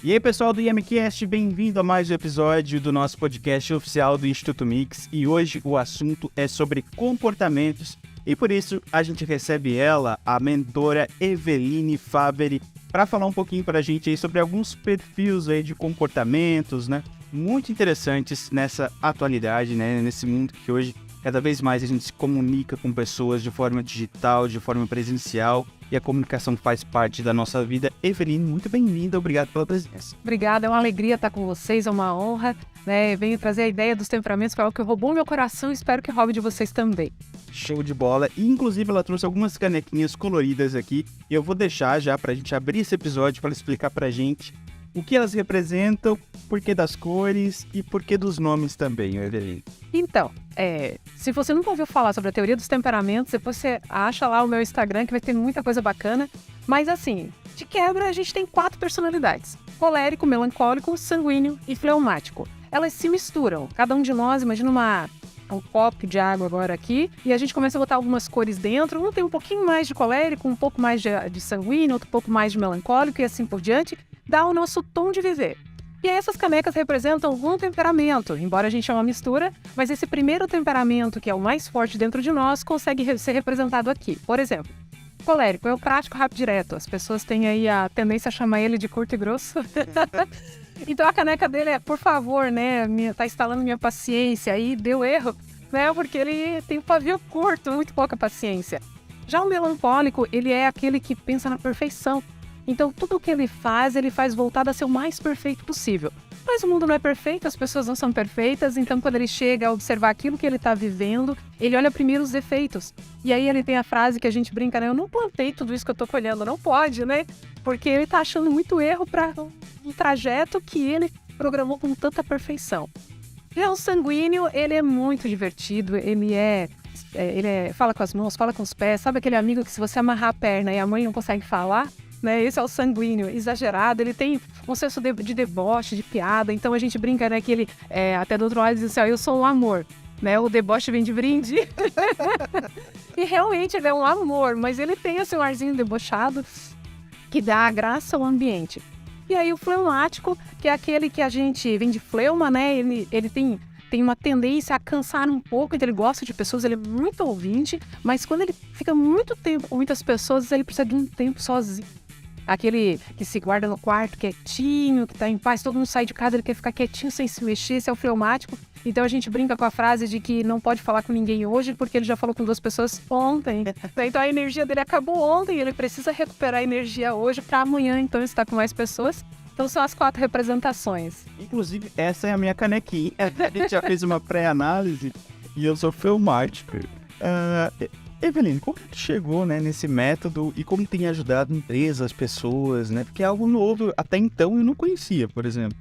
E aí, pessoal do IMCast, bem-vindo a mais um episódio do nosso podcast oficial do Instituto Mix. E hoje o assunto é sobre comportamentos e por isso a gente recebe ela, a mentora Eveline Faberi, para falar um pouquinho para a gente aí sobre alguns perfis aí de comportamentos, né? Muito interessantes nessa atualidade, né? Nesse mundo que hoje cada vez mais a gente se comunica com pessoas de forma digital, de forma presencial. E a comunicação faz parte da nossa vida. Eveline, muito bem-vinda, obrigado pela presença. Obrigada, é uma alegria estar com vocês, é uma honra, né? Venho trazer a ideia dos temperamentos, foi algo que roubou meu coração e espero que roube de vocês também. Show de bola, e inclusive ela trouxe algumas canequinhas coloridas aqui, e eu vou deixar já pra gente abrir esse episódio para ela explicar pra gente o que elas representam, por que das cores e por que dos nomes também, Eveline. Então, se você nunca ouviu falar sobre a teoria dos temperamentos, depois você acha lá o meu Instagram que vai ter muita coisa bacana. Mas assim, de quebra a gente tem 4 personalidades: colérico, melancólico, sanguíneo e fleumático. Elas se misturam. Cada um de nós, imagina um copo de água agora aqui, e a gente começa a botar algumas cores dentro. Um tem um pouquinho mais de colérico, um pouco mais de sanguíneo, outro pouco mais de melancólico e assim por diante. Dá o nosso tom de viver. E aí essas canecas representam um temperamento, embora a gente chame uma mistura, mas esse primeiro temperamento, que é o mais forte dentro de nós, consegue ser representado aqui. Por exemplo, colérico é o prático, rápido, direto. As pessoas têm aí a tendência a chamar ele de curto e grosso. Então a caneca dele é, por favor, né, tá instalando minha paciência. Aí deu erro, né, porque ele tem um pavio curto, muito pouca paciência. Já o melancólico, ele é aquele que pensa na perfeição. Então, tudo o que ele faz voltado a ser o mais perfeito possível. Mas o mundo não é perfeito, as pessoas não são perfeitas, então quando ele chega a observar aquilo que ele está vivendo, ele olha primeiro os defeitos. E aí ele tem a frase que a gente brinca, né? Eu não plantei tudo isso que eu estou colhendo, não pode, né? Porque ele está achando muito erro para um trajeto que ele programou com tanta perfeição. Já o sanguíneo, ele é muito divertido, ele fala com as mãos, fala com os pés, sabe aquele amigo que se você amarrar a perna e a mãe não consegue falar? Né? Esse é o sanguíneo, exagerado, ele tem um senso de deboche, de piada, então a gente brinca, né, que ele, até do outro lado, diz assim, ó, eu sou um amor, né, o deboche vem de brinde, e realmente ele é um amor, mas ele tem assim, um arzinho debochado, que dá a graça ao ambiente. E aí o fleumático, que é aquele que a gente vem de fleuma, né, ele tem uma tendência a cansar um pouco, então ele gosta de pessoas, ele é muito ouvinte, mas quando ele fica muito tempo com muitas pessoas, ele precisa de um tempo sozinho. Aquele que se guarda no quarto quietinho, que tá em paz, todo mundo sai de casa, ele quer ficar quietinho sem se mexer, esse é o fleumático. Então a gente brinca com a frase de que não pode falar com ninguém hoje porque ele já falou com 2 pessoas ontem. Então a energia dele acabou ontem, ele precisa recuperar a energia hoje para amanhã então estar com mais pessoas. Então são as 4 representações. Inclusive, essa é a minha canequinha. A gente já fez uma pré-análise e eu sou fleumático. Eveline, como que chegou, né, nesse método e como tem ajudado empresas, pessoas, né? Porque é algo novo, até então eu não conhecia, por exemplo.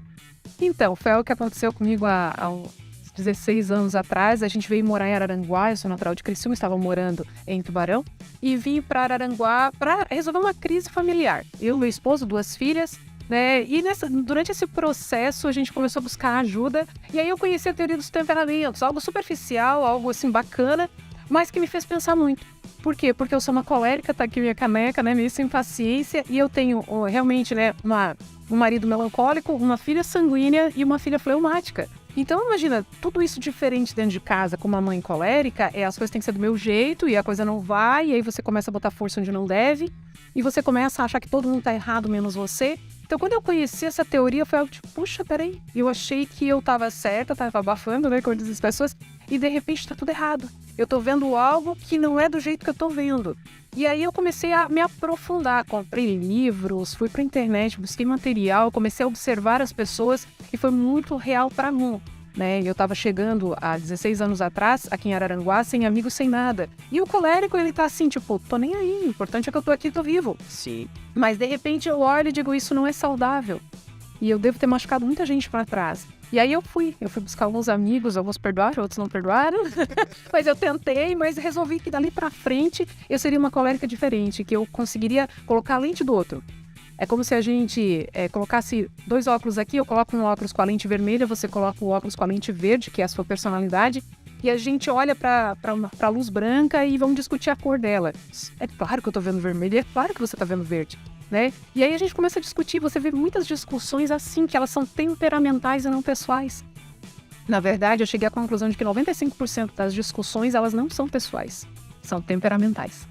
Então, foi o que aconteceu comigo há uns 16 anos atrás. A gente veio morar em Araranguá, eu sou natural de Criciúma, estava morando em Tubarão, e vim para Araranguá para resolver uma crise familiar. Eu, meu esposo, 2 filhas, né? E durante esse processo a gente começou a buscar ajuda, e aí eu conheci a teoria dos temperamentos, algo superficial, algo assim bacana, mas que me fez pensar muito. Por quê? Porque eu sou uma colérica, tá aqui minha caneca, né, meio sem paciência, e eu tenho realmente, né, um marido melancólico, uma filha sanguínea e uma filha fleumática. Então, imagina, tudo isso diferente dentro de casa, com uma mãe colérica, as coisas têm que ser do meu jeito, e a coisa não vai, e aí você começa a botar força onde não deve, e você começa a achar que todo mundo tá errado, menos você. Então, quando eu conheci essa teoria, foi algo tipo, puxa, peraí, eu achei que eu tava certa, tava abafando, né, como dizem as pessoas, e de repente tá tudo errado. Eu tô vendo algo que não é do jeito que eu tô vendo. E aí eu comecei a me aprofundar, comprei livros, fui pra internet, busquei material, comecei a observar as pessoas e foi muito real pra mim. Né? Eu tava chegando há 16 anos atrás, aqui em Araranguá, sem amigos, sem nada. E o colérico, ele tá assim, tipo, tô nem aí, o importante é que eu tô aqui, tô vivo. Sim. Mas de repente eu olho e digo, isso não é saudável. E eu devo ter machucado muita gente pra trás. E aí eu fui buscar alguns amigos, alguns perdoaram, outros não perdoaram. Mas eu tentei, mas resolvi que dali pra frente eu seria uma colérica diferente, que eu conseguiria colocar a lente do outro. É como se a gente colocasse 2 óculos aqui, eu coloco um óculos com a lente vermelha, você coloca o óculos com a lente verde, que é a sua personalidade, e a gente olha pra luz branca e vamos discutir a cor dela. É claro que eu tô vendo vermelho, é claro que você tá vendo verde. né? E aí a gente começa a discutir, você vê muitas discussões assim, que elas são temperamentais e não pessoais. Na verdade, eu cheguei à conclusão de que 95% das discussões, elas não são pessoais, são temperamentais.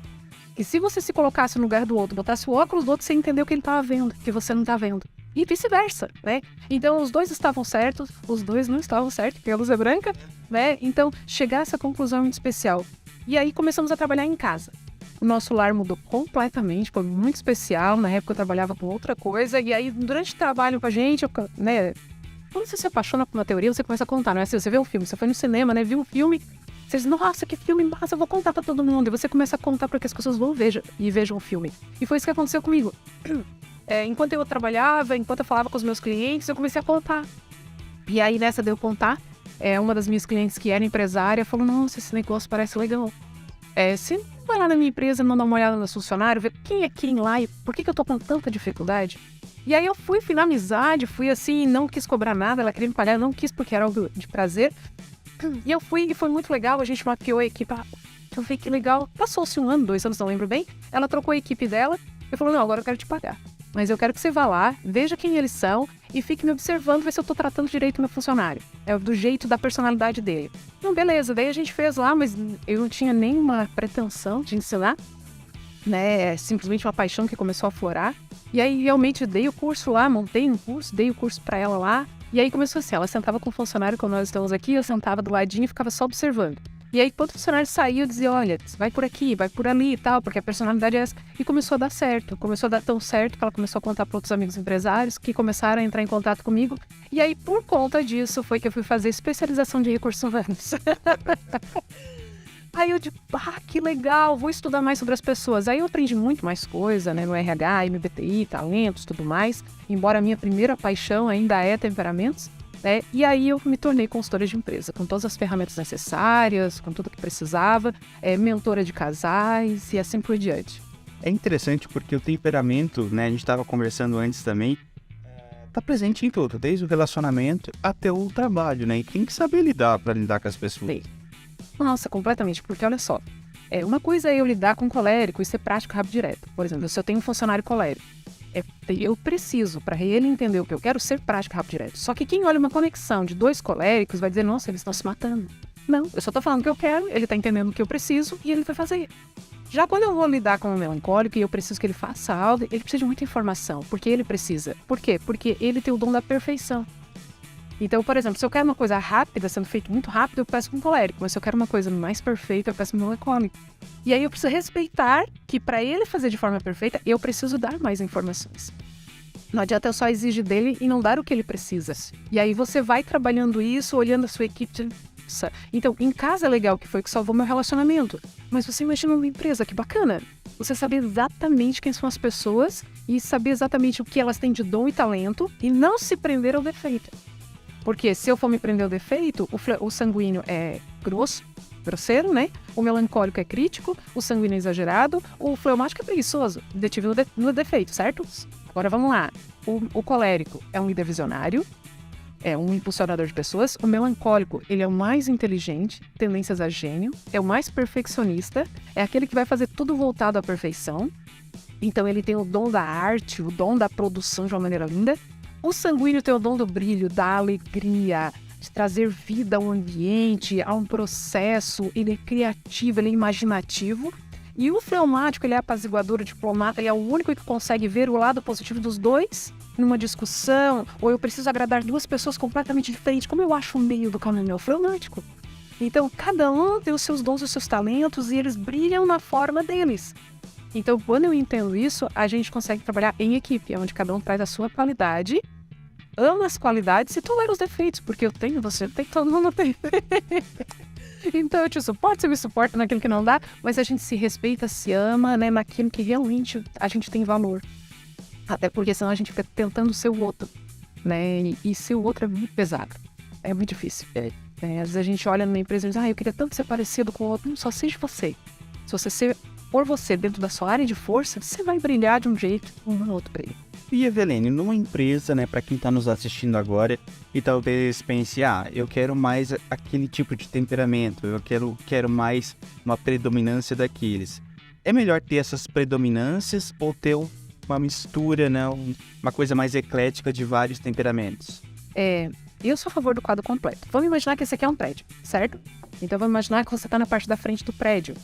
E se você se colocasse no lugar do outro, botasse o óculos do outro, você entendeu o que ele estava vendo, que você não está vendo. E vice-versa, né? Então, os dois estavam certos, os dois não estavam certos, porque a luz é branca, né? Então, chegar a essa conclusão é muito especial. E aí, começamos a trabalhar em casa. O nosso lar mudou completamente, foi muito especial. Na época, eu trabalhava com outra coisa. E aí, durante o trabalho com a gente, né? Quando você se apaixona por uma teoria, você começa a contar, não é assim? Você vê um filme, você foi no cinema, né? Viu um filme, você diz, nossa, que filme massa, eu vou contar pra todo mundo. E você começa a contar para que as pessoas vão vejam o filme. E foi isso que aconteceu comigo. Enquanto eu trabalhava, enquanto eu falava com os meus clientes, eu comecei a contar. E aí, nessa de eu contar, uma das minhas clientes que era empresária falou, nossa, esse negócio parece legal. Se vai lá na minha empresa, não dá uma olhada no funcionário, ver quem é quem lá e por que eu tô com tanta dificuldade. E aí eu fui na amizade, fui assim, não quis cobrar nada, ela queria me pagar, eu não quis porque era algo de prazer. E eu fui, e foi muito legal, a gente mapeou a equipe, eu vi que legal. Passou-se 1 ano, 2 anos, não lembro bem, ela trocou a equipe dela e falou, não, agora eu quero te pagar. Mas eu quero que você vá lá, veja quem eles são e fique me observando, ver se eu tô tratando direito o meu funcionário. Do jeito da personalidade dele. Então, beleza, daí a gente fez lá, mas eu não tinha nenhuma pretensão de ensinar, né? Simplesmente uma paixão que começou a florar. E aí, realmente, dei o curso lá, montei um curso, dei o curso pra ela lá. E aí começou assim, ela sentava com o funcionário, como nós estamos aqui, eu sentava do ladinho e ficava só observando. E aí, quando o funcionário saiu, eu dizia, olha, vai por aqui, vai por ali e tal, porque a personalidade é essa. E começou a dar certo. Começou a dar tão certo que ela começou a contar para outros amigos empresários que começaram a entrar em contato comigo. E aí, por conta disso, foi que eu fui fazer especialização de recursos humanos. Aí eu digo, que legal, vou estudar mais sobre as pessoas. Aí eu aprendi muito mais coisa, né, no RH, MBTI, talentos, tudo mais. Embora a minha primeira paixão ainda é temperamentos. E aí eu me tornei consultora de empresa, com todas as ferramentas necessárias, com tudo que precisava, mentora de casais e assim por diante. É interessante porque o temperamento, né, a gente estava conversando antes também, tá presente em tudo, desde o relacionamento até o trabalho, né? E tem que saber lidar para lidar com as pessoas. Sim. Nossa, completamente, porque olha só, uma coisa é eu lidar com colérico e ser prático, rápido, direto. Por exemplo, se eu tenho um funcionário colérico, eu preciso, para ele entender o que eu quero, ser prático, rápido, direto. Só que quem olha uma conexão de 2 coléricos vai dizer, nossa, eles estão se matando. Não, eu só tô falando o que eu quero, ele tá entendendo o que eu preciso e ele vai fazer. Já quando eu vou lidar com o melancólico e eu preciso que ele faça algo, ele precisa de muita informação, porque ele precisa. Por quê? Porque ele tem o dom da perfeição. Então, por exemplo, se eu quero uma coisa rápida, sendo feito muito rápido, eu peço para um colérico. Mas se eu quero uma coisa mais perfeita, eu peço para um melancólico. E aí eu preciso respeitar que para ele fazer de forma perfeita, eu preciso dar mais informações. Não adianta eu só exigir dele e não dar o que ele precisa. E aí você vai trabalhando isso, olhando a sua equipe. Então, em casa é legal, que foi o que salvou meu relacionamento. Mas você imagina uma empresa, que bacana. Você saber exatamente quem são as pessoas e saber exatamente o que elas têm de dom e talento e não se prender ao defeito. Porque se eu for me prender ao defeito, o sanguíneo é grosseiro, né? O melancólico é crítico, o sanguíneo é exagerado, o fleumático é preguiçoso, detido no defeito, certo? Agora vamos lá. O colérico é um líder visionário, é um impulsionador de pessoas. O melancólico, ele é o mais inteligente, tendências a gênio, é o mais perfeccionista, é aquele que vai fazer tudo voltado à perfeição. Então ele tem o dom da arte, o dom da produção de uma maneira linda. O sanguíneo tem o dom do brilho, da alegria, de trazer vida ao ambiente, a um processo. Ele é criativo, ele é imaginativo. E o fleumático, ele é apaziguador, diplomata, ele é o único que consegue ver o lado positivo dos dois numa discussão. Ou eu preciso agradar 2 pessoas completamente diferentes. Como eu acho o meio do caminho é o fleumático. Então, cada um tem os seus dons e os seus talentos e eles brilham na forma deles. Então, quando eu entendo isso, a gente consegue trabalhar em equipe, onde cada um traz a sua qualidade, ama as qualidades e tolera os defeitos, porque eu tenho, você tem, todo mundo tem. Então, eu te suporto, você me suporta naquilo que não dá, mas a gente se respeita, se ama, né, naquilo que realmente a gente tem valor. Até porque senão a gente fica tentando ser o outro, né, e ser o outro é muito pesado, é muito difícil. Às vezes a gente olha numa empresa e diz, eu queria tanto ser parecido com o outro, não, só seja você. Se você for você dentro da sua área de força, você vai brilhar de um jeito ou no outro brilho. E Eveline, numa empresa, né, para quem está nos assistindo agora e talvez pense, eu quero mais aquele tipo de temperamento, eu quero mais uma predominância daqueles. É melhor ter essas predominâncias ou ter uma mistura, né? Uma coisa mais eclética de vários temperamentos. Eu sou a favor do quadro completo. Vamos imaginar que esse aqui é um prédio, certo? Então vamos imaginar que você está na parte da frente do prédio,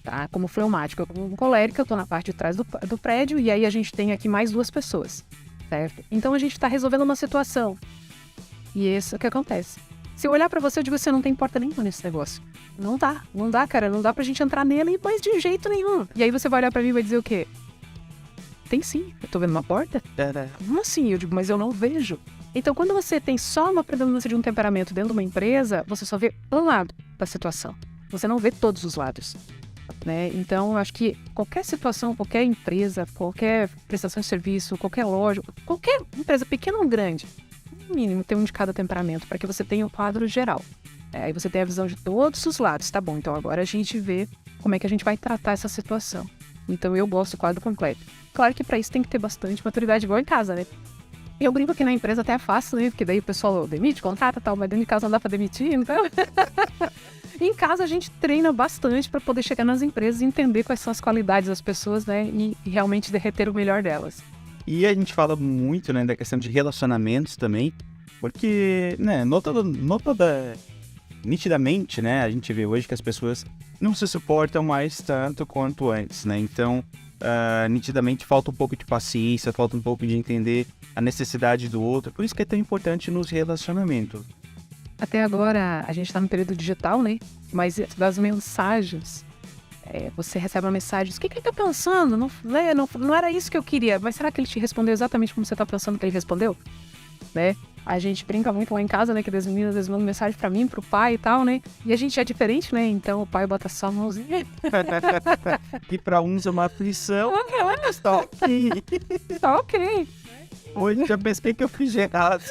tá? Como fleumático, como colérico, eu estou na parte de trás do prédio e aí a gente tem aqui mais 2 pessoas, certo? Então a gente está resolvendo uma situação. E isso é o que acontece. Se eu olhar pra você, eu digo, você não tem porta nenhuma nesse negócio. Não dá, cara, não dá pra gente entrar nele, mas de jeito nenhum. E aí você vai olhar pra mim e vai dizer o quê? Tem sim, eu tô vendo uma porta? Como assim? Eu digo, mas eu não vejo. Então, quando você tem só uma predominância de um temperamento dentro de uma empresa, você só vê um lado da situação. Você não vê todos os lados, né? Então, eu acho que qualquer situação, qualquer empresa, qualquer prestação de serviço, qualquer loja, qualquer empresa, pequena ou grande, no mínimo, tem um de cada temperamento, para que você tenha o quadro geral. Aí você tem a visão de todos os lados, tá bom? Então, agora a gente vê como é que a gente vai tratar essa situação. Então, eu gosto do quadro completo. Claro que para isso tem que ter bastante maturidade, igual em casa, né? Eu brinco que na empresa até é fácil, né? Porque daí o pessoal demite, contrata e tal, mas dentro de casa não dá pra demitir, então... Em casa a gente treina bastante para poder chegar nas empresas e entender quais são as qualidades das pessoas, né? E realmente derreter o melhor delas. E a gente fala muito, né, da questão de relacionamentos também, porque, né, nitidamente, né, a gente vê hoje que as pessoas não se suportam mais tanto quanto antes, né? Então, nitidamente falta um pouco de paciência, falta um pouco de entender a necessidade do outro. Por isso que é tão importante nos relacionamentos. Até agora, a gente está no período digital, né? Mas das mensagens, você recebe uma mensagem, o que ele tá pensando? Não era isso que eu queria, mas será que ele te respondeu exatamente como você tá pensando que ele respondeu? Né? A gente brinca muito lá em casa, né? Que as meninas mandam mensagem pra mim, pro pai e tal, né? E a gente é diferente, né? Então o pai bota só a mãozinha. E pra uns é uma aflição. Tá ok. Tá ok. Hoje já pensei que eu fiz errado.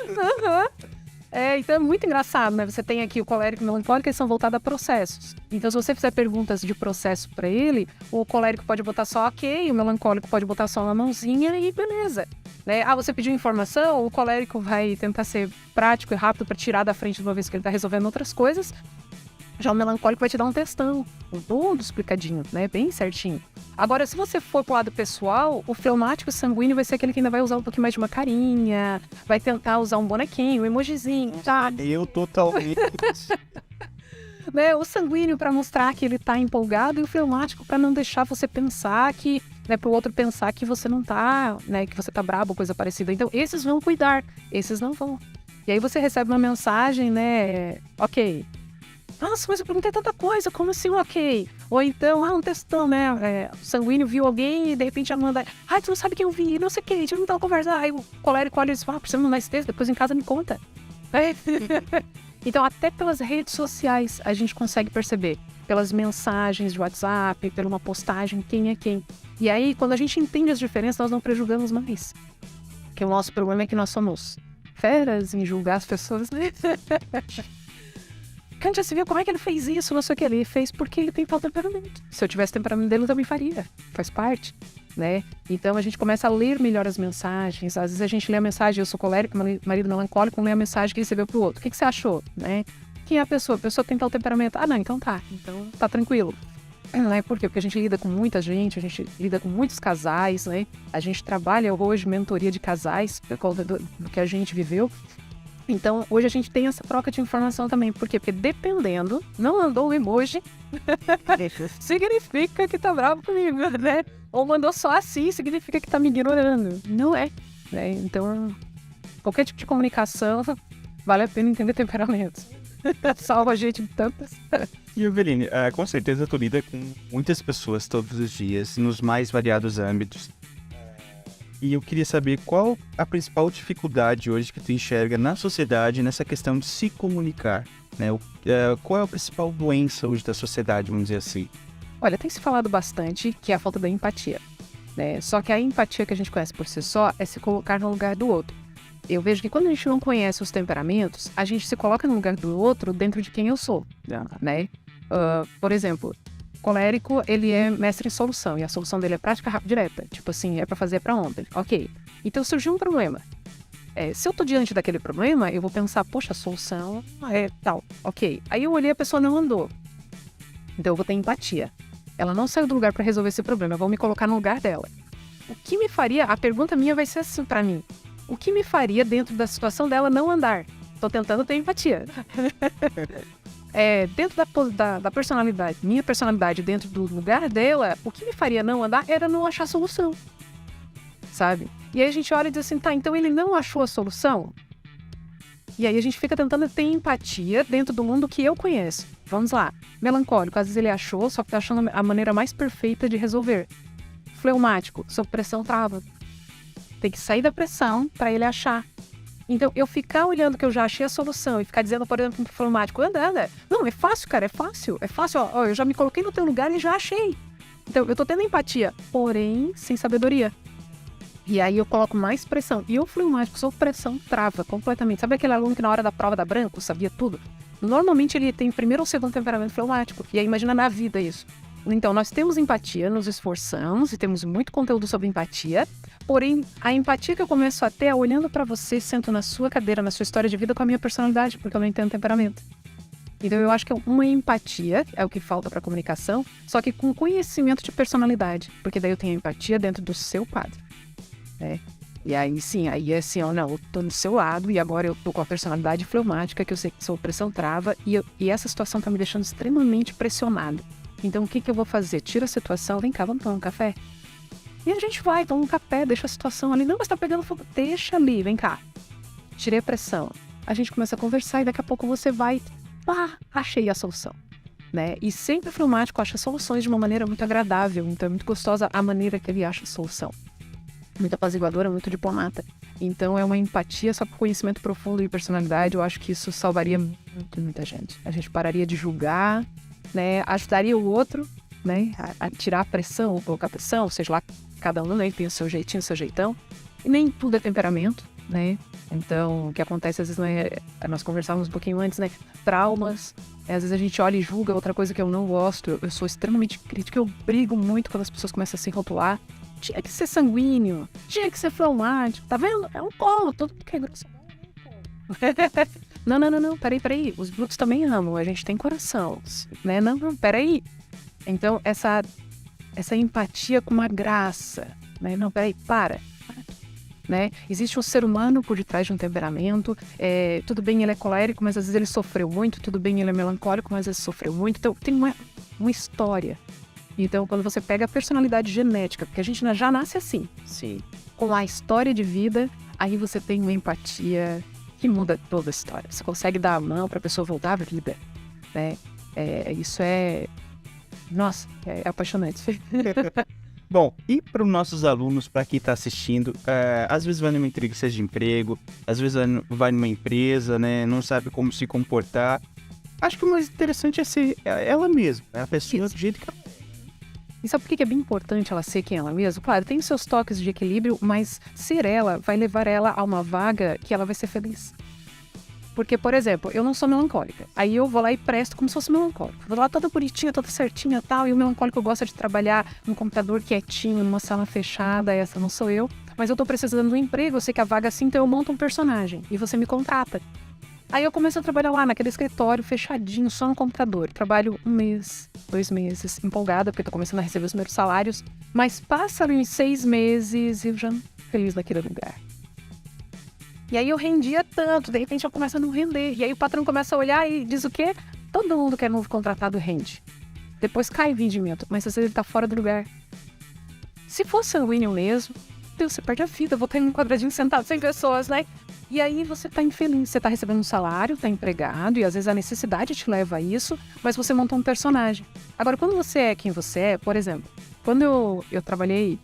Então é muito engraçado, né? Você tem aqui o colérico e o melancólico, eles são voltados a processos. Então, se você fizer perguntas de processo pra ele, o colérico pode botar só ok, o melancólico pode botar só uma mãozinha e beleza. Né? Você pediu informação, o colérico vai tentar ser prático e rápido pra tirar da frente de uma vez que ele tá resolvendo outras coisas. Já o melancólico vai te dar um textão, todo explicadinho, né? Bem certinho. Agora, se você for pro lado pessoal, o fleumático sanguíneo vai ser aquele que ainda vai usar um pouquinho mais de uma carinha, vai tentar usar um bonequinho, um emojizinho, sabe? Eu totalmente. Né? O sanguíneo para mostrar que ele tá empolgado e o fleumático para não deixar você pensar que, né, pro outro pensar que você não tá, né, que você tá brabo, coisa parecida. Então, esses vão cuidar, esses não vão. E aí você recebe uma mensagem, né, ok. Nossa, mas eu perguntei tanta coisa, como assim, ok? Ou então, um textão, né? O sanguíneo viu alguém e de repente ela manda, tu não sabe quem eu vi, não sei o que, deixa eu não conversar. Aí o colérico olha e diz, precisa mandar esse texto, depois em casa me conta. Então, até pelas redes sociais a gente consegue perceber, pelas mensagens de WhatsApp, por uma postagem, quem é quem. E aí, quando a gente entende as diferenças, nós não prejulgamos mais. Porque o nosso problema é que nós somos feras em julgar as pessoas, né? Kant já se viu como é que ele fez isso, não sei o que. Ele fez porque ele tem tal temperamento. Se eu tivesse temperamento dele, eu também faria. Faz parte, né? Então a gente começa a ler melhor as mensagens. Às vezes a gente lê a mensagem, eu sou colérico, marido melancólico, lê a mensagem que recebeu pro outro. O que você achou, né? Quem é a pessoa? A pessoa tem tal temperamento. Não, então tá. Então tá tranquilo. Né? Por quê? Porque a gente lida com muita gente, a gente lida com muitos casais, né? A gente trabalha hoje mentoria de casais, por conta do que a gente viveu. Então, hoje a gente tem essa troca de informação também. Por quê? Porque dependendo, não mandou o emoji, significa que tá bravo comigo, né? Ou mandou só assim, significa que tá me ignorando. Não é, né? Então, qualquer tipo de comunicação, vale a pena entender temperamentos. Salva a gente de tantas. E, Eveline, com certeza tu lida com muitas pessoas todos os dias, nos mais variados âmbitos. E eu queria saber qual a principal dificuldade hoje que tu enxerga na sociedade nessa questão de se comunicar, né? Qual é a principal doença hoje da sociedade, vamos dizer assim? Olha, tem se falado bastante que é a falta da empatia, né? Só que a empatia que a gente conhece por si só é se colocar no lugar do outro. Eu vejo que quando a gente não conhece os temperamentos, a gente se coloca no lugar do outro dentro de quem eu sou, né? Por exemplo, colérico, ele é mestre em solução, e a solução dele é prática, rápida, direta. Tipo assim, é pra fazer pra ontem. Ok. Então surgiu um problema. Se eu tô diante daquele problema, eu vou pensar, poxa, a solução é tal. Ok. Aí eu olhei, a pessoa não andou. Então eu vou ter empatia. Ela não saiu do lugar pra resolver esse problema, eu vou me colocar no lugar dela. o que me faria... A pergunta minha vai ser assim pra mim. O que me faria, dentro da situação dela, não andar? Tô tentando ter empatia. Dentro da personalidade, minha personalidade, dentro do lugar dela, o que me faria não andar era não achar solução. Sabe? E aí a gente olha e diz assim, tá, então ele não achou a solução? E aí a gente fica tentando ter empatia dentro do mundo que eu conheço. Vamos lá. Melancólico, às vezes ele achou, só que tá achando a maneira mais perfeita de resolver. Fleumático, sob pressão trava. Tem que sair da pressão para ele achar. Então, eu ficar olhando que eu já achei a solução e ficar dizendo, por exemplo, pro fleumático, anda. Não, é fácil, cara, é fácil. Ó, eu já me coloquei no teu lugar e já achei. Então, eu tô tendo empatia, porém, sem sabedoria. E aí eu coloco mais pressão. E o fleumático, sob pressão, trava completamente. Sabe aquele aluno que na hora da prova da branco sabia tudo? Normalmente ele tem primeiro ou segundo temperamento fleumático. E aí imagina na vida isso. Então, nós temos empatia, nos esforçamos e temos muito conteúdo sobre empatia. Porém, a empatia que eu começo a ter é olhando pra você, sento na sua cadeira, na sua história de vida com a minha personalidade, porque eu não entendo temperamento. Então, eu acho que uma empatia é o que falta pra comunicação, só que com conhecimento de personalidade. Porque daí eu tenho empatia dentro do seu quadro. E aí sim, aí é assim, não, eu tô no seu lado e agora eu tô com a personalidade fleumática, que eu sei que sua pressão trava e essa situação tá me deixando extremamente pressionado. Então o que eu vou fazer? Tira a situação, vem cá, vamos tomar um café? E a gente vai, toma um café, deixa a situação ali, não, mas tá pegando fogo, deixa ali, vem cá. Tirei a pressão. A gente começa a conversar e daqui a pouco você vai, achei a solução. Né? E sempre o fleumático acha soluções de uma maneira muito agradável, então é muito gostosa a maneira que ele acha a solução. Muito apaziguadora, muito diplomata. Então é uma empatia só por conhecimento profundo e personalidade. Eu acho que isso salvaria muita gente. A gente pararia de julgar, né? Ajudaria o outro, né? A tirar a pressão ou colocar pressão, seja lá, cada um, né? Tem o seu jeitinho, o seu jeitão. E nem tudo é temperamento, né? Então, o que acontece às vezes, né? Nós conversávamos um pouquinho antes, né? Traumas. Às vezes a gente olha e julga outra coisa que eu não gosto. Eu sou extremamente crítica, eu brigo muito quando as pessoas começam a se rotular. Tinha que ser sanguíneo, tinha que ser fleumático, tá vendo? É um polo, todo mundo que é grosso. Não, peraí. Os brutos também amam, a gente tem coração, né? Não, peraí. Então, essa empatia com uma graça, né? Não, peraí, para. Né? Existe um ser humano por detrás de um temperamento, tudo bem, ele é colérico, mas às vezes ele sofreu muito, tudo bem, ele é melancólico, mas às vezes sofreu muito, então tem uma história. Então, quando você pega a personalidade genética, porque a gente já nasce assim, Sim. com a história de vida, aí você tem uma empatia que muda toda a história. Você consegue dar a mão para a pessoa voltar à vida, né? Isso nossa, é apaixonante. Bom, e para os nossos alunos, para quem está assistindo, às vezes vai numa entrevista de emprego, às vezes vai numa empresa, né? Não sabe como se comportar. Acho que o mais interessante é ser ela mesma, né? A pessoa do jeito que ela é. E sabe por que é bem importante ela ser quem ela mesma? Claro, tem seus toques de equilíbrio, mas ser ela vai levar ela a uma vaga que ela vai ser feliz. Porque, por exemplo, eu não sou melancólica. Aí eu vou lá e presto como se fosse melancólica. Vou lá toda bonitinha, toda certinha e tal. E o melancólico gosta de trabalhar num computador quietinho, numa sala fechada. Essa não sou eu. Mas eu tô precisando de um emprego, eu sei que a vaga é assim, então eu monto um personagem. E você me contrata. Aí eu começo a trabalhar lá naquele escritório fechadinho, só no computador. Trabalho 1 mês, 2 meses, empolgada, porque tô começando a receber os meus salários. Mas passa ali uns 6 meses e eu já não tô feliz naquele lugar. E aí eu rendia tanto, de repente eu começo a não render. E aí o patrão começa a olhar e diz o quê? Todo mundo que é novo contratado rende. Depois cai rendimento, mas às vezes ele tá fora do lugar. Se for sanguíneo mesmo, Deus, você perde a vida. Eu vou ter um quadradinho sentado sem pessoas, né? E aí você tá infeliz, você tá recebendo um salário, tá empregado, e às vezes a necessidade te leva a isso, mas você montou um personagem. Agora, quando você é quem você é, por exemplo, quando eu trabalhei,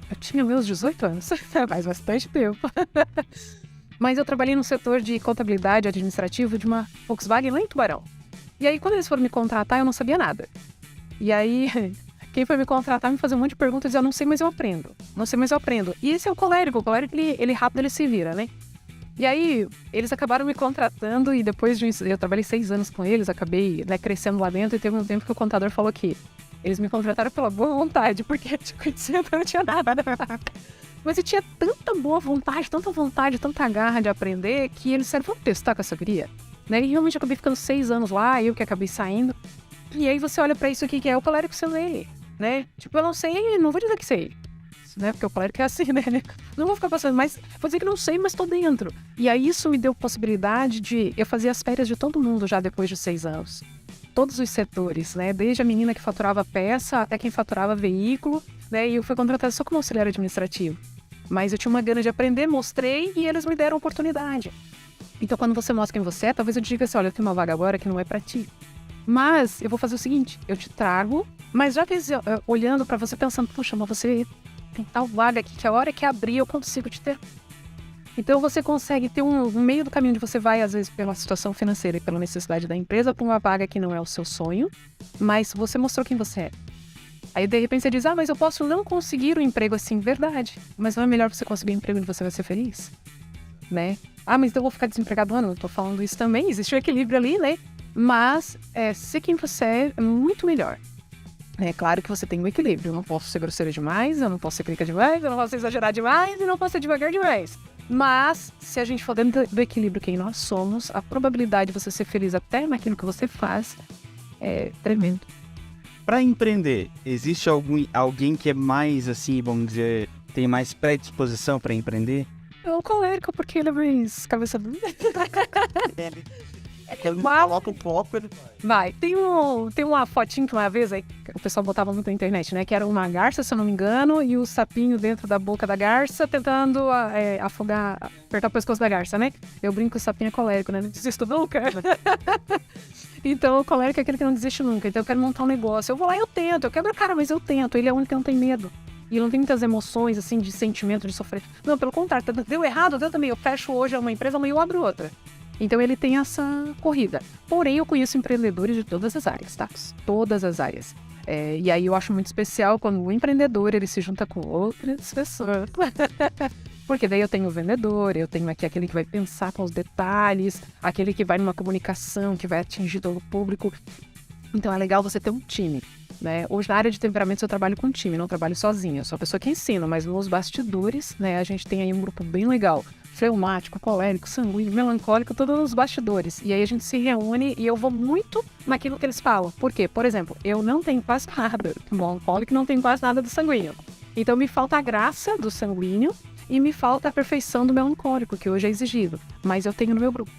eu tinha meus 18 anos, faz bastante tempo. Mas eu trabalhei no setor de contabilidade administrativa de uma Volkswagen lá em Tubarão. E aí, quando eles foram me contratar, eu não sabia nada. E aí, quem foi me contratar me fazia um monte de perguntas e eu não sei, mas eu aprendo. Não sei, mas eu aprendo. E esse é o colérico. O colérico, ele rápido, ele se vira, né? E aí, eles acabaram me contratando e depois eu trabalhei 6 anos com eles, acabei, né, crescendo lá dentro e teve um tempo que o contador falou que eles me contrataram pela boa vontade, porque de conhecimento eu não tinha nada. Mas eu tinha tanta boa vontade, tanta garra de aprender, que eles disseram, vamos testar com essa guria? Né? E realmente eu acabei ficando 6 anos lá, eu que acabei saindo. E aí você olha pra isso aqui, que é o colérico sendo ele, né? Tipo, eu não sei, não vou dizer que sei. né? Porque o colérico é assim, né? Não vou ficar passando, mas vou dizer que não sei, mas tô dentro. E aí isso me deu possibilidade de... Eu fazia as férias de todo mundo já depois de 6 anos. Todos os setores, né? Desde a menina que faturava peça até quem faturava veículo, né? E eu fui contratada só como auxiliar administrativo. Mas eu tinha uma gana de aprender, mostrei e eles me deram oportunidade. Então, quando você mostra quem você é, talvez eu te diga assim, olha, eu tenho uma vaga agora que não é pra ti. Mas eu vou fazer o seguinte, eu te trago, mas já olhando pra você, pensando, puxa, mas você tem tal vaga aqui que a hora que abrir eu consigo te ter. Então, você consegue ter um meio do caminho onde você vai, às vezes, pela situação financeira e pela necessidade da empresa, para uma vaga que não é o seu sonho, mas você mostrou quem você é. Aí, de repente, você diz, mas eu posso não conseguir um emprego assim, verdade. Mas não é melhor você conseguir um emprego onde você vai ser feliz? Né? Mas então eu vou ficar desempregado? Não, eu tô falando isso também, existe um equilíbrio ali, né? Mas ser quem você é muito melhor. É claro que você tem um equilíbrio. Eu não posso ser grosseira demais, eu não posso ser crítica demais, eu não posso exagerar demais e não posso ser devagar demais. Mas, se a gente for dentro do equilíbrio quem nós somos, a probabilidade de você ser feliz até naquilo que você faz é tremendo. Para empreender, existe alguém que é mais, assim, vamos dizer, tem mais predisposição para empreender? É o colérico, porque ele é mais cabeça dura. Coloca um pouco, ele vai. Tem uma fotinho que uma vez aí, o pessoal botava muito na internet, né? Que era uma garça, se eu não me engano, e o sapinho dentro da boca da garça tentando afogar, apertar o pescoço da garça, né? Eu brinco que o sapinho é colérico, né? Não desisto nunca. Então, o colérico é aquele que não desiste nunca. Então, eu quero montar um negócio. Eu vou lá e eu tento. Eu quebro a cara, mas eu tento. Ele é o único que não tem medo. E não tem muitas emoções, assim, de sentimento, de sofrer. Não, pelo contrário. Deu errado, eu também. Eu fecho hoje uma empresa, amanhã eu abro outra. Então, ele tem essa corrida. Porém, eu conheço empreendedores de todas as áreas, tá? Todas as áreas. E aí, eu acho muito especial quando o empreendedor, ele se junta com outras pessoas. Porque daí eu tenho o vendedor, eu tenho aqui aquele que vai pensar com os detalhes, aquele que vai numa comunicação, que vai atingir todo o público. Então, é legal você ter um time, né? Hoje, na área de temperamentos, eu trabalho com time, não trabalho sozinha. Eu sou a pessoa que ensina, mas nos bastidores, né, a gente tem aí um grupo bem legal. Fleumático, colérico, sanguíneo, melancólico, todos os bastidores. E aí a gente se reúne e eu vou muito naquilo que eles falam. Por quê? Por exemplo, eu não tenho quase nada do melancólico, não tenho quase nada do sanguíneo. Então, me falta a graça do sanguíneo e me falta a perfeição do melancólico, que hoje é exigido. Mas eu tenho no meu grupo.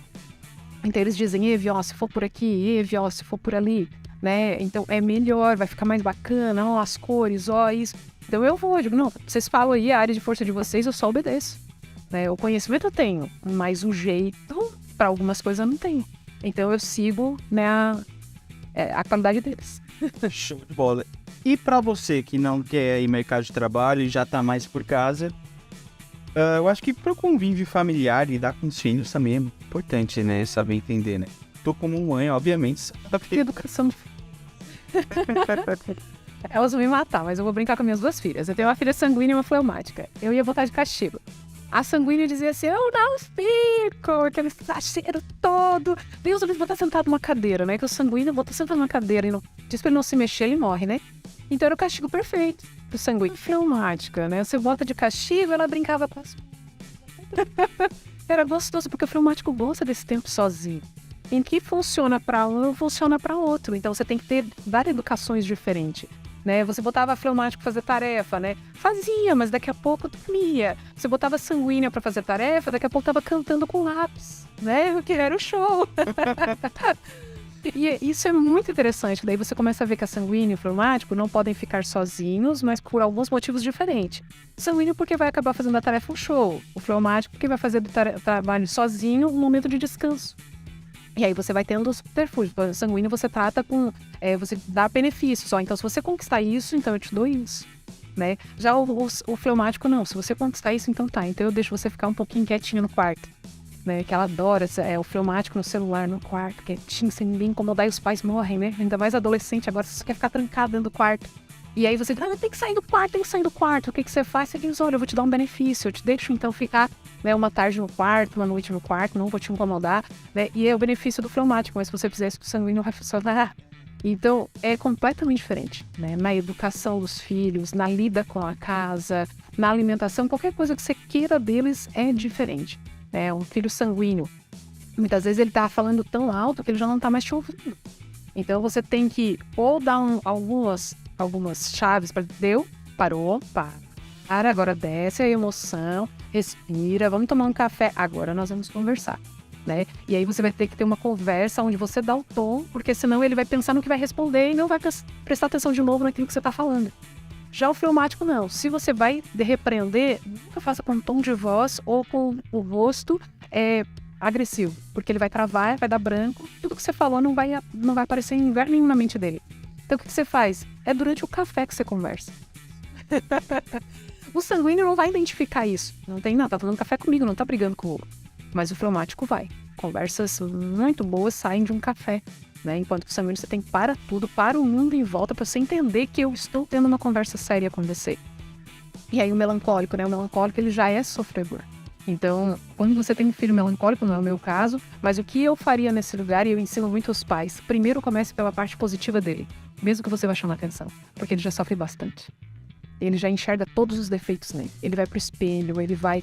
Então, eles dizem, Evi, ó, se for por aqui, Evi, ó, se for por ali, né? Então, é melhor, vai ficar mais bacana, ó, as cores, ó, isso. Então, eu digo, não, vocês falam aí, a área de força de vocês, eu só obedeço. Né? O conhecimento eu tenho, mas o jeito, para algumas coisas, eu não tenho. Então, eu sigo, né, a qualidade deles. Show de bola. E para você que não quer ir mercado de trabalho e já tá mais por casa, eu acho que pro convívio familiar, lidar com os filhos também é importante, né? Saber entender, né? Tô como mãe, obviamente, saber educação do filho. Elas vão me matar, mas eu vou brincar com minhas 2 filhas. Eu tenho uma filha sanguínea e uma fleumática. Eu ia botar de castigo. A sanguínea dizia assim, eu não fico, aquele exagero todo. Deus, eu vou estar sentado numa cadeira, né? Que o sanguíneo vou estar sentado numa cadeira e não... diz pra ele não se mexer, ele morre, né? Então era o castigo perfeito pro sanguíneo. Fleumática, né? Você bota de castigo, ela brincava com as... Era gostoso, porque o fleumático gosta desse tempo sozinho. Em que funciona para um, funciona para outro. Então você tem que ter várias educações diferentes. Né? Você botava fleumático para fazer tarefa, né? Fazia, mas daqui a pouco dormia. Você botava sanguínea para fazer tarefa, daqui a pouco tava cantando com lápis, né? Que era o show. E isso é muito interessante. Daí você começa a ver que a sanguínea e o fleumático não podem ficar sozinhos, mas por alguns motivos diferentes. O sanguíneo porque vai acabar fazendo a tarefa um show. O fleumático porque vai fazer o trabalho sozinho um momento de descanso. E aí você vai tendo os subterfúgios. O sanguíneo você trata com... você dá benefícios. Ó. Então, se você conquistar isso, então eu te dou isso. Né? Já o fleumático, não. Se você conquistar isso, então tá. Então eu deixo você ficar um pouquinho quietinho no quarto. Né? Que ela adora o fleumático no celular, no quarto, quietinho, sem ninguém incomodar. E os pais morrem, né? Ainda mais adolescente. Agora você quer ficar trancado dentro do quarto. E aí você diz, tem que sair do quarto, tem que sair do quarto. O que você faz? Você diz, olha, eu vou te dar um benefício. Eu te deixo, então, ficar... né, uma tarde no quarto, uma noite no quarto, não vou te incomodar, né? E é o benefício do fleumático, mas se você fizer isso com o sanguíneo, vai funcionar. Então, é completamente diferente, né? Na educação dos filhos, na lida com a casa, na alimentação, qualquer coisa que você queira deles é diferente. Né? Um filho sanguíneo, muitas vezes ele tá falando tão alto que ele já não tá mais te ouvindo. Então, você tem que ou dar algumas chaves para... parou, para. Para, agora desce a emoção, respira, vamos tomar um café, agora nós vamos conversar, né? E aí você vai ter que ter uma conversa onde você dá o tom, porque senão ele vai pensar no que vai responder e não vai prestar atenção de novo naquilo que você está falando. Já o fleumático não. Se você vai repreender, nunca faça com tom de voz ou com o rosto agressivo, porque ele vai travar, vai dar branco, tudo que você falou não vai aparecer em lugar nenhum na mente dele. Então o que você faz? É durante o café que você conversa. O sanguíneo não vai identificar isso. Não tem nada, tá tomando café comigo, não tá brigando com o outro. Mas o fleumático vai. Conversas muito boas saem de um café, né? Enquanto que o sanguíneo você tem que parar tudo, para o mundo em volta, para você entender que eu estou tendo uma conversa séria com você. E aí o melancólico, né? O melancólico, ele já é sofredor. Então, quando você tem um filho melancólico, não é o meu caso, mas o que eu faria nesse lugar, e eu ensino muito aos pais, primeiro comece pela parte positiva dele, mesmo que você vai chamar atenção, porque ele já sofre bastante. Ele já enxerga todos os defeitos nele. Ele vai pro espelho, ele vai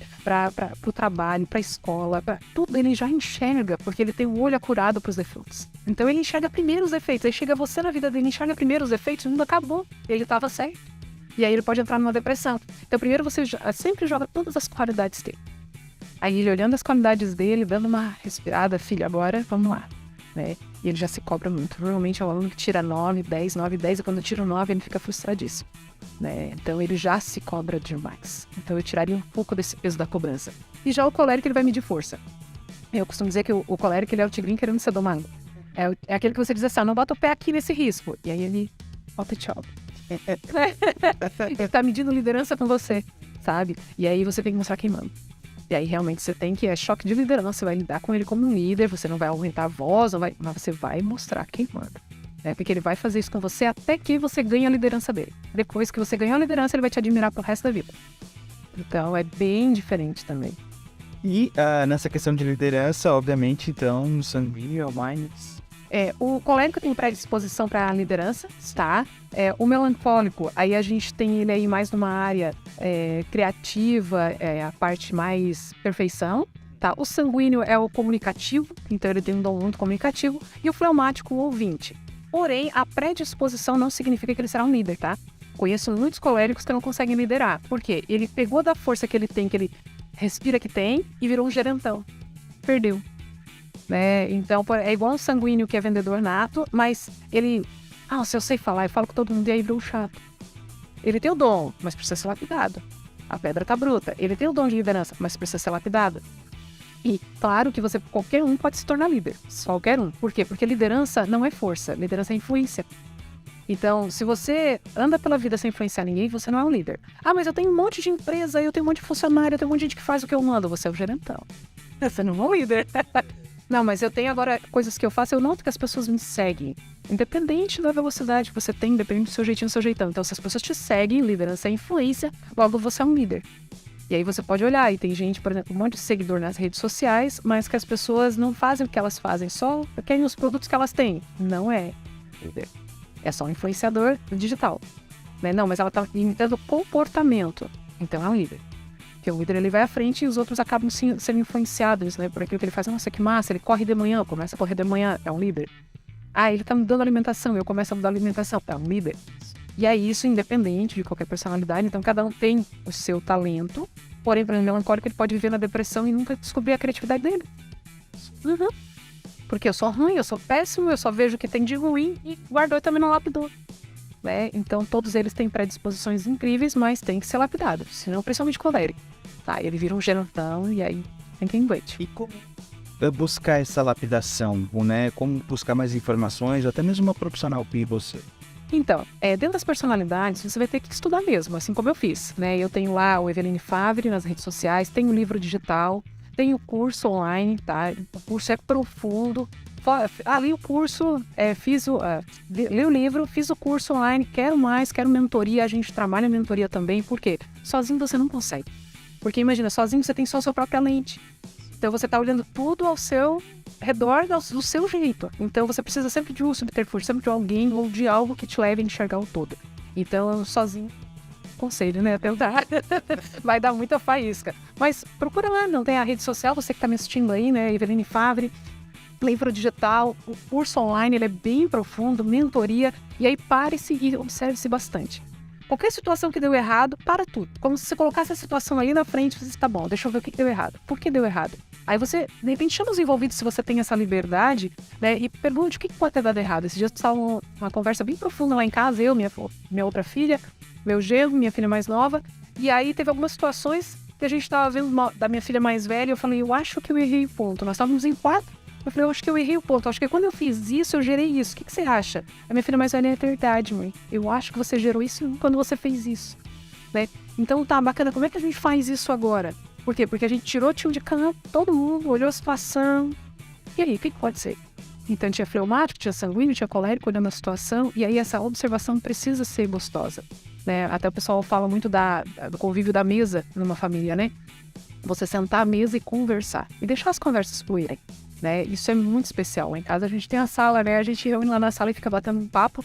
pro trabalho, pra escola, tudo ele já enxerga, porque ele tem o olho acurado pros defeitos. Então ele enxerga primeiro os defeitos, aí chega você na vida dele, enxerga primeiro os defeitos, não acabou, ele tava certo. E aí ele pode entrar numa depressão. Então primeiro você sempre joga todas as qualidades dele. Aí ele olhando as qualidades dele, dando uma respirada, filho, agora vamos lá, né? E ele já se cobra muito. Normalmente é o aluno que tira 9, 10, e quando tira o 9 ele fica frustradíssimo, né? Então ele já se cobra demais. Então eu tiraria um pouco desse peso da cobrança. E já o colérico, ele vai medir força. Eu costumo dizer que o colérico, ele é o tigrinho querendo ser domado. É aquele que você diz assim, não bota o pé aqui nesse risco. E aí ele bota tchau. Ele tá medindo liderança com você, sabe? E aí você tem que mostrar quem manda. E aí realmente você tem que, choque de liderança, você vai lidar com ele como um líder, você não vai aumentar a voz, mas você vai mostrar quem manda. Né? Porque ele vai fazer isso com você até que você ganhe a liderança dele. Depois que você ganhou a liderança, ele vai te admirar pro resto da vida. Então é bem diferente também. E nessa questão de liderança, obviamente, então, o sanguíneo é o mais... O colérico tem predisposição para a liderança, tá? O melancólico, aí a gente tem ele aí mais numa área criativa, a parte mais perfeição, tá? O sanguíneo é o comunicativo, então ele tem um dom muito comunicativo, e o fleumático, o ouvinte. Porém, a predisposição não significa que ele será um líder, tá? Conheço muitos coléricos que não conseguem liderar. Por quê? Ele pegou da força que ele tem, que ele respira que tem, e virou um gerentão. Perdeu. Né? Então, é igual um sanguíneo que é vendedor nato, mas ele... se eu sei falar, eu falo com todo mundo, e aí virou chato. Ele tem o dom, mas precisa ser lapidado. A pedra tá bruta. Ele tem o dom de liderança, mas precisa ser lapidado. E claro que qualquer um pode se tornar líder. Qualquer um. Por quê? Porque liderança não é força, liderança é influência. Então, se você anda pela vida sem influenciar ninguém, você não é um líder. Mas eu tenho um monte de empresa, eu tenho um monte de funcionário, eu tenho um monte de gente que faz o que eu mando. Você é o gerentão. Você não é um líder. Não, mas eu tenho agora coisas que eu faço, eu noto que as pessoas me seguem. Independente da velocidade que você tem, independente do seu jeitinho, do seu jeitão. Então, se as pessoas te seguem, liderança é influência, logo você é um líder. E aí você pode olhar, e tem gente, por exemplo, um monte de seguidor nas redes sociais, mas que as pessoas não fazem o que elas fazem, só querem os produtos que elas têm. Não é líder. É só um influenciador digital. Né? Não, mas ela está imitando comportamento. Então é um líder. Porque o líder, ele vai à frente e os outros acabam sendo influenciados, né, por aquilo que ele faz. Nossa, que massa, ele corre de manhã, começa a correr de manhã, é um líder. Ele tá mudando a alimentação, eu começo a mudar a alimentação, é um líder. E é isso independente de qualquer personalidade, então cada um tem o seu talento, porém, para o melancólico, ele pode viver na depressão e nunca descobrir a criatividade dele. Porque eu sou ruim, eu sou péssimo, eu só vejo o que tem de ruim e guardou e também não lapidou. Né? Então todos eles têm predisposições incríveis, mas tem que ser lapidado, senão principalmente colérico. Tá, ele vira um gerentão e aí tem quem aguente. E como buscar essa lapidação, né? Como buscar mais informações, até mesmo uma profissional que você... Então, dentro das personalidades, você vai ter que estudar mesmo, assim como eu fiz, né? Eu tenho lá o Eveline Favre nas redes sociais, tenho o livro digital, tenho o curso online, tá? O curso é profundo. Li o curso, li o livro, fiz o curso online, quero mais, quero mentoria, a gente trabalha mentoria também, por quê? Sozinho você não consegue. Porque imagina, sozinho você tem só a sua própria lente. Então você está olhando tudo ao seu redor, do seu jeito. Então você precisa sempre de um subterfúgio, sempre de alguém ou de algo que te leve a enxergar o todo. Então sozinho, conselho, né? Tentar. Vai dar muita faísca. Mas procura lá, não tem a rede social, você que está me assistindo aí, né? Eveline Favre, livro digital, o curso online, ele é bem profundo, mentoria. E aí pare-se e observe-se bastante. Qualquer situação que deu errado, para tudo. Como se você colocasse a situação ali na frente, você tá bom, deixa eu ver o que deu errado. Por que deu errado? Aí você, de repente, chama os envolvidos, se você tem essa liberdade, né? E pergunte o que pode ter dado errado. Esses dias estava uma conversa bem profunda lá em casa, eu, minha outra filha, meu genro, minha filha mais nova. E aí teve algumas situações que a gente estava vendo da minha filha mais velha. Eu falei, eu acho que eu errei o ponto. Nós estávamos em 4. Eu falei, eu acho que eu errei o ponto. Eu acho que quando eu fiz isso, eu gerei isso. O que você acha? A minha filha mais velha é verdade, mãe. Eu acho que você gerou isso quando você fez isso. Né? Então tá bacana. Como é que a gente faz isso agora? Por quê? Porque a gente tirou o tio de canto, todo mundo, olhou a situação. E aí, o que pode ser? Então tinha fleumático, tinha sanguíneo, tinha colérico, olhando a situação. E aí essa observação precisa ser gostosa. Né? Até o pessoal fala muito do convívio da mesa numa família, né? Você sentar à mesa e conversar. E deixar as conversas fluírem. Né? Isso é muito especial. Lá em casa a gente tem a sala, né? A gente reúne lá na sala e fica batendo um papo,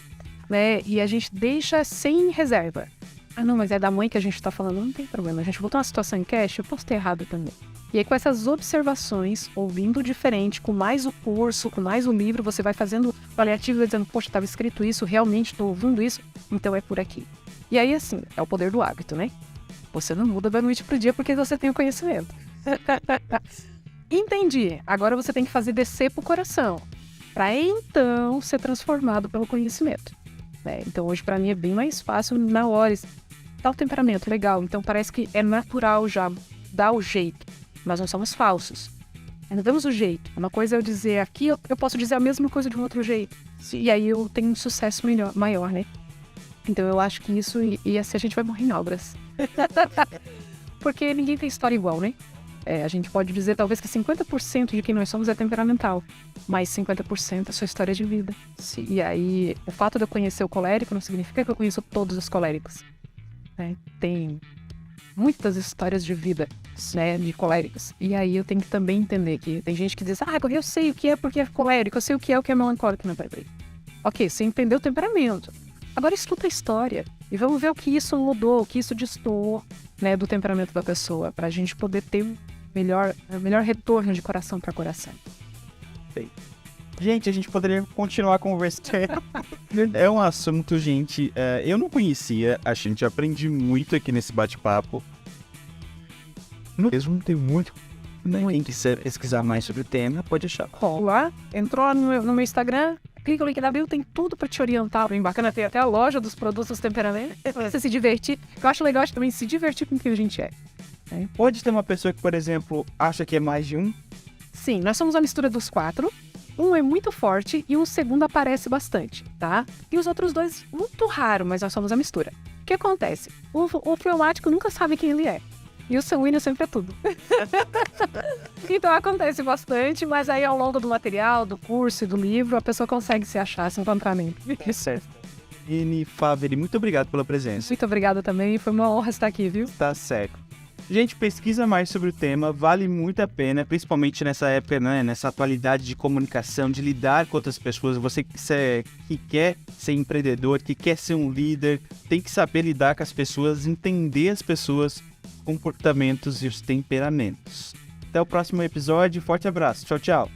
né? E a gente deixa sem reserva. Ah, não, mas é da mãe que a gente tá falando. Não tem problema. A gente botou uma situação em cash, eu posso ter errado também. E aí com essas observações, ouvindo diferente, com mais o curso, com mais o livro, você vai fazendo paliativo, dizendo, poxa, estava escrito isso, realmente estou ouvindo isso, então é por aqui. E aí, assim, é o poder do hábito, né? Você não muda da noite pro dia porque você tem o conhecimento. Entendi. Agora você tem que fazer descer pro coração, para então ser transformado pelo conhecimento. Né? Então hoje para mim é bem mais fácil na hora. Dá o temperamento, legal. Então parece que é natural já, dá o jeito. Mas nós somos falsos. Não damos o jeito. Uma coisa é eu dizer aqui, eu posso dizer a mesma coisa de um outro jeito. Sim. E aí eu tenho um sucesso maior, né? Então eu acho que isso, e assim a gente vai morrer em obras. Porque ninguém tem história igual, né? A gente pode dizer talvez que 50% de quem nós somos é temperamental, mas 50% é sua história de vida. Sim. E aí, o fato de eu conhecer o colérico não significa que eu conheço todos os coléricos. Né? Tem muitas histórias de vida, né, de coléricos. E aí eu tenho que também entender que tem gente que diz, eu sei o que é porque é colérico, eu sei o que é melancólico. Não, peraí. Ok, você entendeu o temperamento. Agora estuda a história e vamos ver o que isso mudou, o que isso destoou, né, do temperamento da pessoa, para a gente poder ter melhor retorno de coração para coração. Gente, a gente poderia continuar conversando. É um assunto, gente, eu não conhecia, a gente aprende muito aqui nesse bate-papo. Mesmo não tem muito. Quem quiser pesquisar mais sobre o tema, pode achar. Lá, entrou no meu Instagram, clica no link da bio, tem tudo para te orientar. Bem bacana, tem até a loja dos produtos temperamentos. Você se divertir. Eu acho legal também se divertir com o que a gente é. Pode ter uma pessoa que, por exemplo, acha que é mais de um? Sim, nós somos a mistura dos 4. Um é muito forte e o segundo aparece bastante, tá? E os outros 2, muito raro, mas nós somos a mistura. O que acontece? O fleumático nunca sabe quem ele é. E o sanguíneo sempre é tudo. Então acontece bastante, mas aí ao longo do material, do curso e do livro, a pessoa consegue se achar, se encontrar mesmo. É certo. Ine Faveri, muito obrigado pela presença. Muito obrigada também, foi uma honra estar aqui, viu? Tá certo. Gente, pesquisa mais sobre o tema, vale muito a pena, principalmente nessa época, né, nessa atualidade de comunicação, de lidar com outras pessoas. Você que quer ser empreendedor, que quer ser um líder, tem que saber lidar com as pessoas, entender as pessoas, comportamentos e os temperamentos. Até o próximo episódio, forte abraço, tchau, tchau.